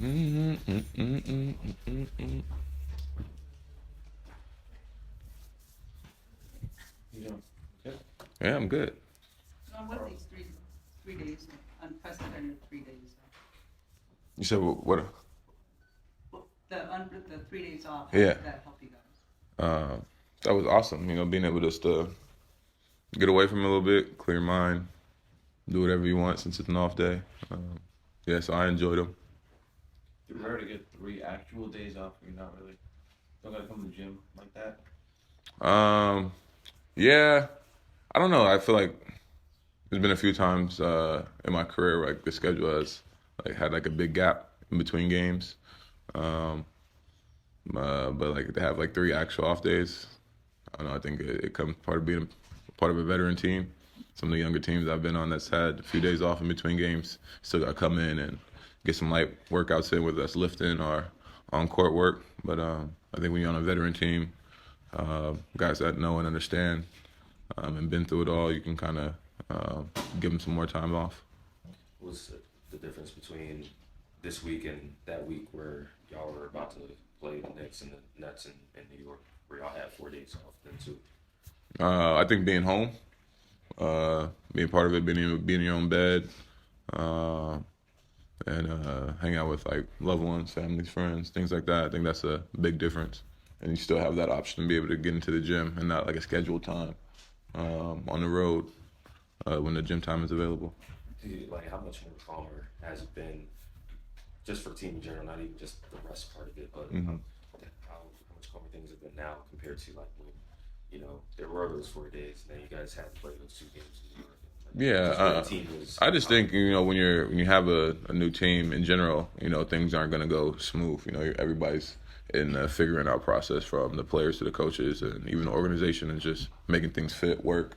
Mm, mm, mm, mm, mm, mm. You know, okay. Yeah, I'm good. So what these three days, unprecedented 3 days? You said what? Well, the 3 days off. How Yeah. did that help you guys? Uh, that was awesome. Being able just to get away from it a little bit, clear your mind, do whatever you want since it's an off day. Yeah, so I enjoyed them. It's rare to get 3 actual days off. You're not really don't gotta come to the gym like that. Um, yeah, I don't know. I feel like there's been a few times in my career like the schedule has like had like a big gap in between games. Um, but like to have like 3 actual off days, I don't know. I think it comes part of being part of a veteran team. Some of the younger teams I've been on that's had a few days off in between games still got to come in and get some light workouts in, whether that's lifting or on court work. But I think when you're on a veteran team, guys that know and understand and been through it all, you can kind of give them some more time off. What's the difference between this week and that week where y'all were about to play the Knicks and the Nets in New York, where y'all had 4 days off then too? I think being home, being part of it, being in your own bed, uh, and hang out with like loved ones, families, friends, things like that. I think that's a big difference. And you still have that option to be able to get into the gym and not like a scheduled time on the road when the gym time is available. Like how much more calmer has it been, just for the team in general, not even just the rest part of it, but Mm-hmm. how much calmer things have been now compared to like when there were those 4 days, and then you guys had to play those 2 games in New York. Yeah, Just when the team was I just think when you have a new team in general, things aren't gonna go smooth. Everybody's in a figuring out process from the players to the coaches and even the organization and just making things fit, work.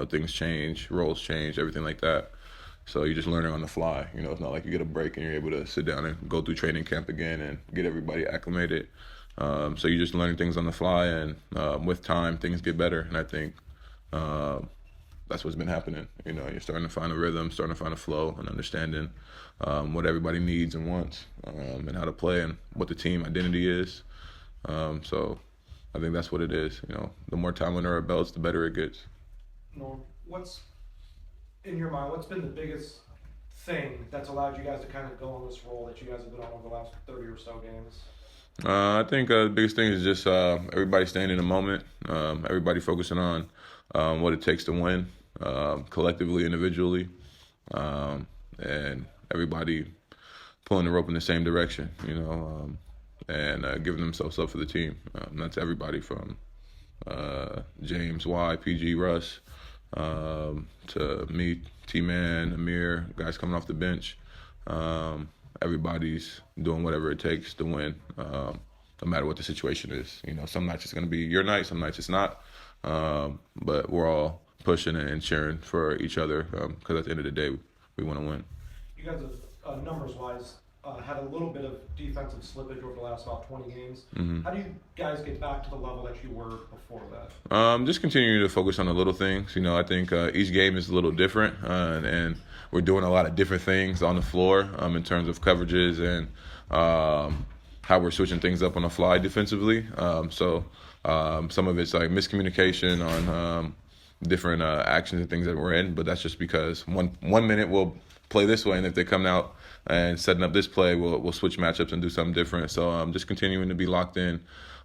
Things change, roles change, everything like that. So you're just learning on the fly. It's not like you get a break and you're able to sit down and go through training camp again and get everybody acclimated. So you're just learning things on the fly, and with time, things get better. And I think that's what's been happening. You're starting to find a rhythm, starting to find a flow, and understanding what everybody needs and wants, and how to play, and what the team identity is. So I think that's what it is. The more time under our belts, the better it gets. Norm, what's in your mind? What's been the biggest thing that's allowed you guys to kind of go on this roll that you guys have been on over the last 30 or so games? I think the biggest thing is just everybody staying in the moment, everybody focusing on what it takes to win, collectively, individually, and everybody pulling the rope in the same direction, and giving themselves up for the team. That's everybody from James, Y, PG, Russ, to me, T-Man, Amir, guys coming off the bench. Everybody's doing whatever it takes to win, no matter what the situation is. Some nights it's going to be your night, some nights it's not. But we're all pushing and cheering for each other because at the end of the day, we want to win. You guys have, numbers-wise, had a little bit of defensive slippage over the last about 20 games. Mm-hmm. How do you guys get back to the level that you were before that? Just continuing to focus on the little things. I think each game is a little different, and we're doing a lot of different things on the floor in terms of coverages and how we're switching things up on the fly defensively. So some of it's like miscommunication on different actions and things that we're in, but that's just because one minute we'll play this way, and if they come out and setting up this play, we'll switch matchups and do something different. So just continuing to be locked in,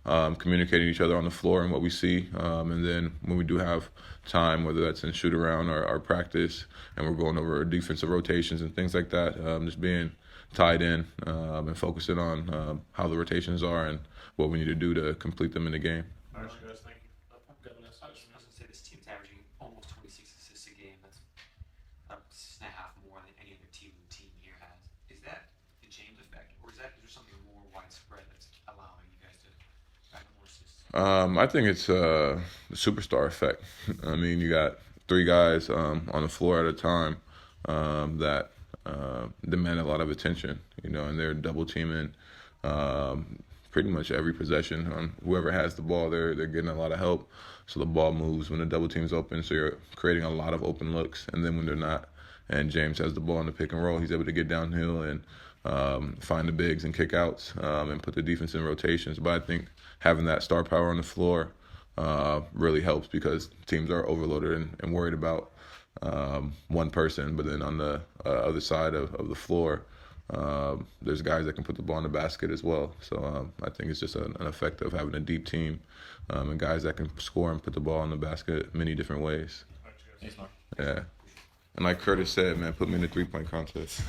communicating each other on the floor and what we see, and then when we do have time, whether that's in shoot around or practice, and we're going over defensive rotations and things like that, just being tied in and focusing on how the rotations are and what we need to do to complete them in the game. All right, guys, thank you. I was going to say this team's averaging almost 26 assists a game. That's about 6.5 more than any other team here has. Is that the James effect, or is there something more widespread that's allowing you guys to have more assists? I think it's the superstar effect. I mean, you got 3 guys on the floor at a time that demand a lot of attention, and they're double teaming pretty much every possession on whoever has the ball. They're getting a lot of help, so the ball moves when the double team's open. So you're creating a lot of open looks, and then when they're not, and James has the ball in the pick and roll, he's able to get downhill and find the bigs and kick outs and put the defense in rotations. But I think having that star power on the floor really helps because teams are overloaded and worried about one person. But then on the other side of the floor, there's guys that can put the ball in the basket as well. So I think it's just an effect of having a deep team and guys that can score and put the ball in the basket many different ways. Thanks, Mark. Yeah. And like Curtis said, man, put me in the 3-point contest.